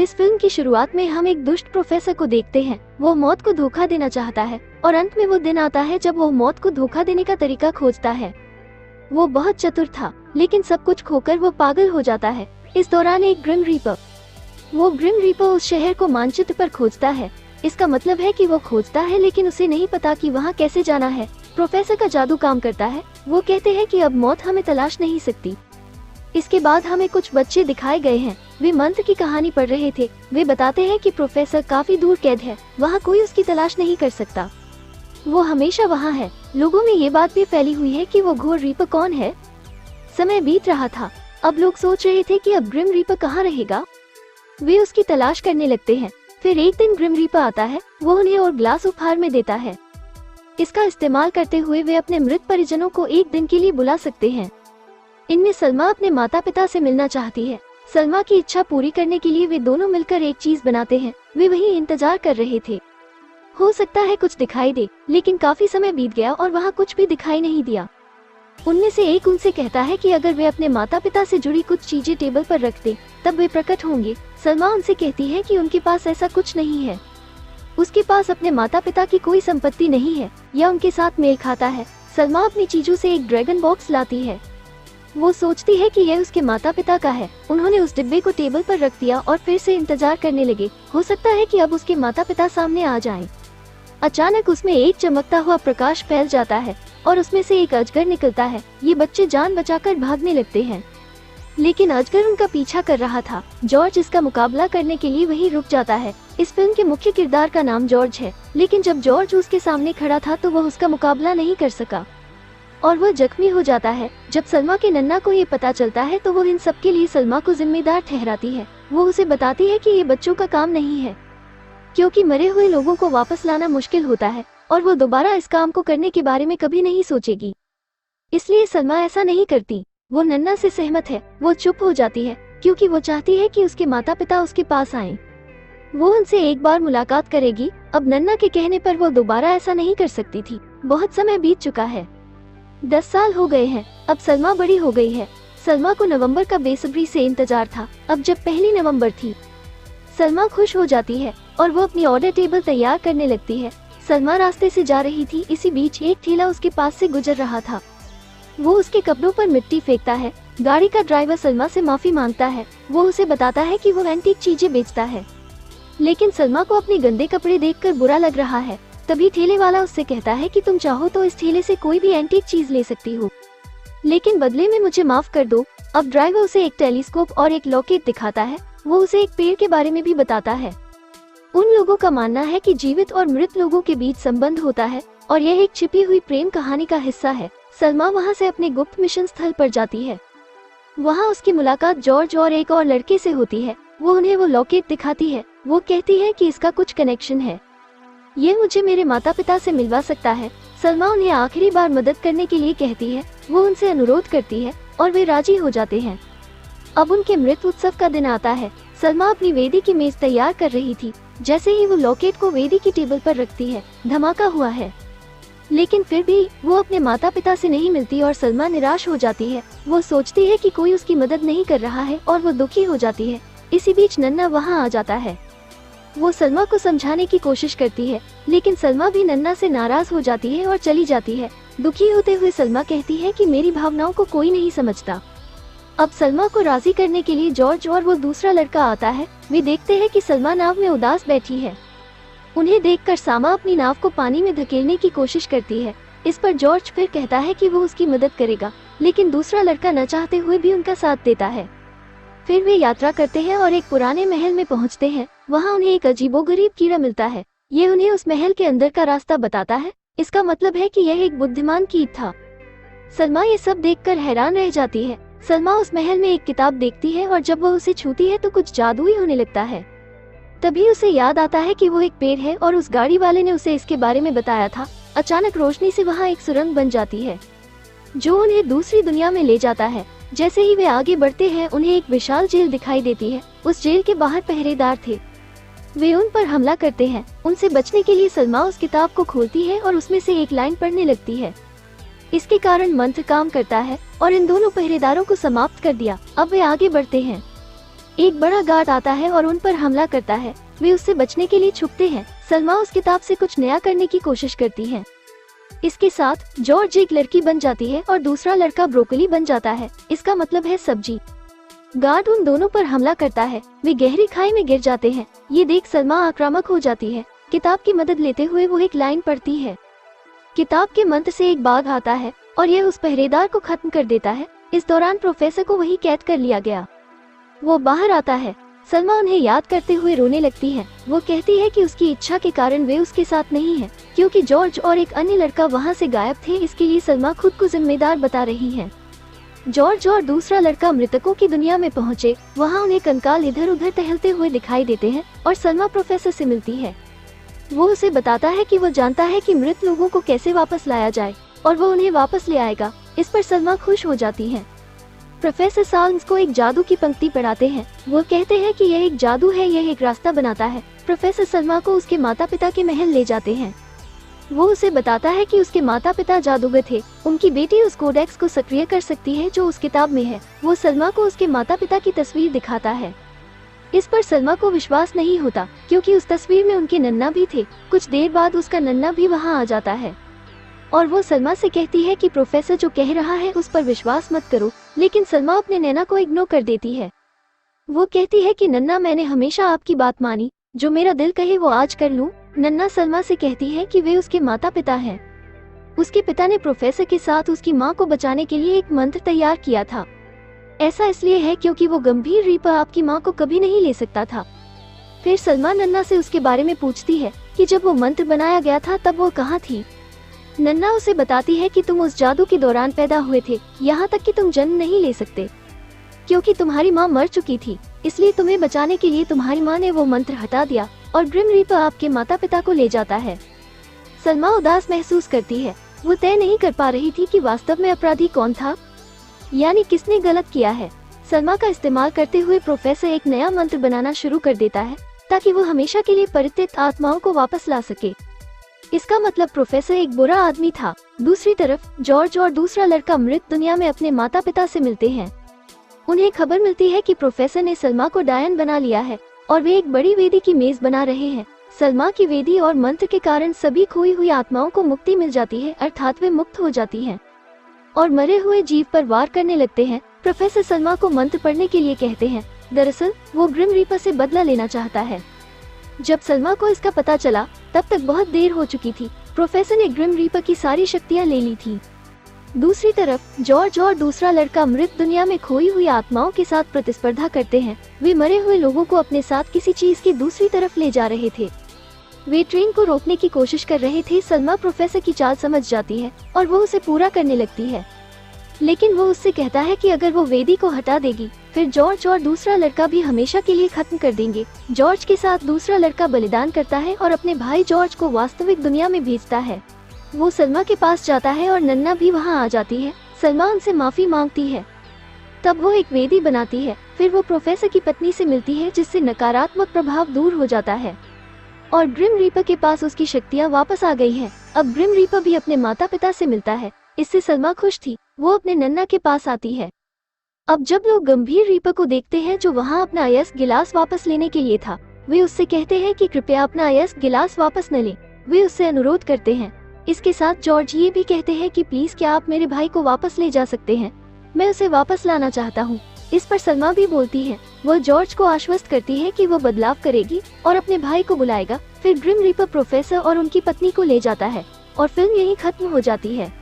इस फिल्म की शुरुआत में हम एक दुष्ट प्रोफेसर को देखते हैं। वो मौत को धोखा देना चाहता है और अंत में वो दिन आता है जब वो मौत को धोखा देने का तरीका खोजता है। वो बहुत चतुर था, लेकिन सब कुछ खोकर वो पागल हो जाता है। इस दौरान एक ग्रिम रीपर उस शहर को मानचित्र पर खोजता है। इसका मतलब है कि वो खोजता है, लेकिन उसे नहीं पता कि वहाँ कैसे जाना है। प्रोफेसर का जादू काम करता है। वो कहते हैं कि अब मौत हमें तलाश नहीं सकती। इसके बाद हमें कुछ बच्चे दिखाए गए हैं। वे मंत्र की कहानी पढ़ रहे थे। वे बताते हैं कि प्रोफेसर काफी दूर कैद है, वहाँ कोई उसकी तलाश नहीं कर सकता। वो हमेशा वहाँ है। लोगों में ये बात भी फैली हुई है कि वो घोर रीपर कौन है। समय बीत रहा था। अब लोग सोच रहे थे कि अब ग्रिम रीपर कहाँ रहेगा। वे उसकी तलाश करने लगते हैं। फिर एक दिन ग्रिम रीपर आता है। वो उन्हें और ग्लास उपहार में देता है। इसका इस्तेमाल करते हुए वे अपने मृत परिजनों को एक दिन के लिए बुला सकते हैं। इनमें सलमा अपने माता पिता से मिलना चाहती है। सलमा की इच्छा पूरी करने के लिए वे दोनों मिलकर एक चीज बनाते हैं। वे वहीं इंतजार कर रहे थे। हो सकता है कुछ दिखाई दे, लेकिन काफी समय बीत गया और वहाँ कुछ भी दिखाई नहीं दिया। उनमें से एक उनसे कहता है कि अगर वे अपने माता पिता से जुड़ी कुछ चीजें टेबल पर रख दें, तब वे प्रकट होंगे। सलमा उनसे कहती है कि उनके पास ऐसा कुछ नहीं है। उसके पास अपने माता पिता की कोई संपत्ति नहीं है या उनके साथ मेल खाता है। सलमा अपनी चीजों से एक ड्रैगन बॉक्स लाती है। वो सोचती है कि यह उसके माता पिता का है। उन्होंने उस डिब्बे को टेबल पर रख दिया और फिर से इंतजार करने लगे। हो सकता है कि अब उसके माता पिता सामने आ जाएं। अचानक उसमें एक चमकता हुआ प्रकाश फैल जाता है और उसमें से एक अजगर निकलता है। ये बच्चे जान बचाकर भागने लगते हैं, लेकिन अजगर उनका पीछा कर रहा था। जॉर्ज इसका मुकाबला करने के लिए वहीं रुक जाता है। इस फिल्म के मुख्य किरदार का नाम जॉर्ज है, लेकिन जब जॉर्ज उसके सामने खड़ा था तो वह उसका मुकाबला नहीं कर सका और वह जख्मी हो जाता है। जब सलमा के नन्ना को ये पता चलता है तो वो इन सब के लिए सलमा को जिम्मेदार ठहराती है। वो उसे बताती है कि ये बच्चों का काम नहीं है, क्योंकि मरे हुए लोगों को वापस लाना मुश्किल होता है और वो दोबारा इस काम को करने के बारे में कभी नहीं सोचेगी। इसलिए सलमा ऐसा नहीं करती। वो नन्ना से सहमत है। वो चुप हो जाती है क्योंकि वो चाहती है कि उसके माता पिता उसके पास आएं। वो उनसे एक बार मुलाकात करेगी। अब नन्ना के कहने पर वो दोबारा ऐसा नहीं कर सकती थी। बहुत समय बीत चुका है। 10 साल हो गए हैं। अब सलमा बड़ी हो गई है। सलमा को नवंबर का बेसब्री से इंतजार था। अब जब पहली नवंबर थी, सलमा खुश हो जाती है और वो अपनी ऑर्डर टेबल तैयार करने लगती है। सलमा रास्ते से जा रही थी। इसी बीच एक ठेला उसके पास से गुजर रहा था। वो उसके कपड़ों पर मिट्टी फेंकता है। गाड़ी का ड्राइवर सलमा से माफी मांगता है। वो उसे बताता है कि वो एंटीक चीजें बेचता है, लेकिन सलमा को अपने गंदे कपड़े देखकर बुरा लग रहा है। तभी ठेले वाला उससे कहता है कि तुम चाहो तो इस ठेले से कोई भी एंटीक चीज ले सकती हो, लेकिन बदले में मुझे माफ कर दो। अब ड्राइवर उसे एक टेलीस्कोप और एक लॉकेट दिखाता है। वो उसे एक पेड़ के बारे में भी बताता है। उन लोगों का मानना है कि जीवित और मृत लोगों के बीच संबंध होता है और यह एक छिपी हुई प्रेम कहानी का हिस्सा है। सलमा वहां से अपने गुप्त मिशन स्थल पर जाती है। वहां उसकी मुलाकात जॉर्ज और एक और लड़के से होती है। वो उन्हें वो लॉकेट दिखाती है। वो कहती है कि इसका कुछ कनेक्शन है, ये मुझे मेरे माता पिता से मिलवा सकता है। सलमा उन्हें आखिरी बार मदद करने के लिए कहती है। वो उनसे अनुरोध करती है और वे राजी हो जाते हैं। अब उनके मृत उत्सव का दिन आता है। सलमा अपनी वेदी की मेज तैयार कर रही थी। जैसे ही वो लॉकेट को वेदी की टेबल पर रखती है, धमाका हुआ है, लेकिन फिर भी वो अपने माता पिता से नहीं मिलती और सलमा निराश हो जाती है। वो सोचती है कि कोई उसकी मदद नहीं कर रहा है और वो दुखी हो जाती है। इसी बीच नन्ना वहाँ आ जाता है। वो सलमा को समझाने की कोशिश करती है, लेकिन सलमा भी नन्ना से नाराज हो जाती है और चली जाती है। दुखी होते हुए सलमा कहती है कि मेरी भावनाओं को कोई नहीं समझता। अब सलमा को राजी करने के लिए जॉर्ज और वो दूसरा लड़का आता है। वे देखते हैं कि सलमा नाव में उदास बैठी है। उन्हें देखकर सामा अपनी नाव को पानी में धकेलने की कोशिश करती है। इस पर जॉर्ज फिर कहता है कि वो उसकी मदद करेगा, लेकिन दूसरा लड़का न चाहते हुए भी उनका साथ देता है। फिर वे यात्रा करते हैं और एक पुराने महल में पहुंचते हैं। वहां उन्हें एक अजीबोगरीब कीड़ा मिलता है। ये उन्हें उस महल के अंदर का रास्ता बताता है। इसका मतलब है कि यह एक बुद्धिमान कीट था। सलमा ये सब देखकर हैरान रह जाती है। सलमा उस महल में एक किताब देखती है और जब वह उसे छूती है तो कुछ जादुई होने लगता है। तभी उसे याद आता है कि वो एक पेड़ है और उस गाड़ी वाले ने उसे इसके बारे में बताया था। अचानक रोशनी से वहाँ एक सुरंग बन जाती है जो उन्हें दूसरी दुनिया में ले जाता है। जैसे ही वे आगे बढ़ते हैं, उन्हें एक विशाल जेल दिखाई देती है। उस जेल के बाहर पहरेदार थे। वे उन पर हमला करते हैं। उनसे बचने के लिए सलमा उस किताब को खोलती है और उसमें से एक लाइन पढ़ने लगती है। इसके कारण मंत्र काम करता है और इन दोनों पहरेदारों को समाप्त कर दिया। अब वे आगे बढ़ते हैं। एक बड़ा गार्ड आता है और उन पर हमला करता है। वे उससे बचने के लिए छुपते हैं। सलमा उस किताब से कुछ नया करने की कोशिश करती है। इसके साथ जॉर्ज एक लड़की बन जाती है और दूसरा लड़का ब्रोकली बन जाता है। इसका मतलब है सब्जी। गार्ड उन दोनों पर हमला करता है। वे गहरी खाई में गिर जाते हैं। ये देख सलमा आक्रामक हो जाती है। किताब की मदद लेते हुए वो एक लाइन पढ़ती है। किताब के मंत्र से एक बाघ आता है और यह उस पहरेदार को खत्म कर देता है। इस दौरान प्रोफेसर को वही कैद कर लिया गया। वो बाहर आता है। सलमा उन्हें याद करते हुए रोने लगती है। वो कहती है कि उसकी इच्छा के कारण वे उसके साथ नहीं है, क्योंकि जॉर्ज और एक अन्य लड़का वहाँ से गायब थे। इसके लिए सलमा खुद को जिम्मेदार बता रही है। जॉर्ज और दूसरा लड़का मृतकों की दुनिया में पहुँचे। वहाँ उन्हें कंकाल इधर उधर टहलते हुए दिखाई देते हैं और सलमा प्रोफेसर से मिलती है। वो उसे बताता है कि वो जानता है कि मृत लोगों को कैसे वापस लाया जाए और वो उन्हें वापस ले आएगा। इस पर सलमा खुश हो जाती है। प्रोफेसर साल्म्स को एक जादू की पंक्ति पढ़ाते हैं। वो कहते हैं कि यह एक जादू है, यह एक रास्ता बनाता है। प्रोफेसर सलमा को उसके माता पिता के महल ले जाते हैं। वो उसे बताता है कि उसके माता पिता जादूगर थे। उनकी बेटी उस कोडेक्स को सक्रिय कर सकती है जो उस किताब में है। वो सलमा को उसके माता पिता की तस्वीर दिखाता है। इस पर सलमा को विश्वास नहीं होता, क्योंकि उस तस्वीर में उनके नन्ना भी थे। कुछ देर बाद उसका नन्ना भी वहाँ आ जाता है और वो सलमा से कहती है कि प्रोफेसर जो कह रहा है उस पर विश्वास मत करो, लेकिन सलमा अपने नैना को इग्नोर कर देती है। वो कहती है कि नन्ना, मैंने हमेशा आपकी बात मानी, जो मेरा दिल कहे वो आज कर लूं। नन्ना सलमा से कहती है कि वे उसके माता पिता हैं। उसके पिता ने प्रोफेसर के साथ उसकी माँ को बचाने के लिए एक मंत्र तैयार किया था। ऐसा इसलिए है क्योंकि वो गंभीर रीपर आपकी माँ को कभी नहीं ले सकता था। फिर सलमा नन्ना से उसके बारे में पूछती है कि जब वो मंत्र बनाया गया था तब वो कहाँ थी। नन्ना उसे बताती है कि तुम उस जादू के दौरान पैदा हुए थे, यहाँ तक कि तुम जन्म नहीं ले सकते, क्योंकि तुम्हारी माँ मर चुकी थी। इसलिए तुम्हें बचाने के लिए तुम्हारी माँ ने वो मंत्र हटा दिया और ग्रिम रीपर आपके माता पिता को ले जाता है। सलमा उदास महसूस करती है। वो तय नहीं कर पा रही थी कि वास्तव में अपराधी कौन था, यानी किसने गलत किया है। सलमा का इस्तेमाल करते हुए प्रोफेसर एक नया मंत्र बनाना शुरू कर देता है ताकि वो हमेशा के लिए परित्यक्त आत्माओं को वापस ला सके। इसका मतलब प्रोफेसर एक बुरा आदमी था। दूसरी तरफ जॉर्ज और दूसरा लड़का मृत दुनिया में अपने माता पिता से मिलते हैं। उन्हें खबर मिलती है कि प्रोफेसर ने सलमा को डायन बना लिया है और वे एक बड़ी वेदी की मेज बना रहे हैं। सलमा की वेदी और मंत्र के कारण सभी खोई हुई आत्माओं को मुक्ति मिल जाती है, अर्थात वे मुक्त हो जाती हैं और मरे हुए जीव पर वार करने लगते हैं। प्रोफेसर सलमा को मंत्र पढ़ने के लिए कहते हैं। दरअसल वो ग्रिम रीपर से बदला लेना चाहता है। जब सलमा को इसका पता चला तब तक बहुत देर हो चुकी थी। प्रोफेसर ने ग्रिम रीपर की सारी शक्तियां ले ली थी। दूसरी तरफ जॉर्ज और दूसरा लड़का मृत दुनिया में खोई हुई आत्माओं के साथ प्रतिस्पर्धा करते हैं। वे मरे हुए लोगों को अपने साथ किसी चीज की दूसरी तरफ ले जा रहे थे। वे ट्रेन को रोकने की कोशिश कर रहे थे। सलमा प्रोफेसर की चाल समझ जाती है और वो उसे पूरा करने लगती है, लेकिन वो उससे कहता है कि अगर वो वेदी को हटा देगी फिर जॉर्ज और दूसरा लड़का भी हमेशा के लिए खत्म कर देंगे। जॉर्ज के साथ दूसरा लड़का बलिदान करता है और अपने भाई जॉर्ज को वास्तविक दुनिया में भेजता है। वो सलमा के पास जाता है और नन्ना भी वहाँ आ जाती है। सलमा उनसे माफी मांगती है। तब वो एक वेदी बनाती है। फिर वो प्रोफेसर की पत्नी से मिलती है, जिससे नकारात्मक प्रभाव दूर हो जाता है और ग्रिम रीपर के पास उसकी शक्तियाँ वापस आ गई हैं। अब ग्रिम रीपर भी अपने माता पिता से मिलता है। इससे सलमा खुश थी। वो अपने नन्ना के पास आती है। अब जब लोग गंभीर रीपर को देखते हैं जो वहाँ अपना अयस्क गिलास वापस लेने के लिए था, वे उससे कहते हैं कि कृपया अपना अयस्क गिलास वापस न लें। वे उससे अनुरोध करते हैं। इसके साथ जॉर्ज ये भी कहते हैं कि प्लीज क्या आप मेरे भाई को वापस ले जा सकते हैं, मैं उसे वापस लाना चाहता हूँ। इस पर सलमा भी बोलती है। वह जॉर्ज को आश्वस्त करती है कि वो बदलाव करेगी और अपने भाई को बुलाएगा। फिर ग्रिम रीपर प्रोफेसर और उनकी पत्नी को ले जाता है और फिल्म यहीं खत्म हो जाती है।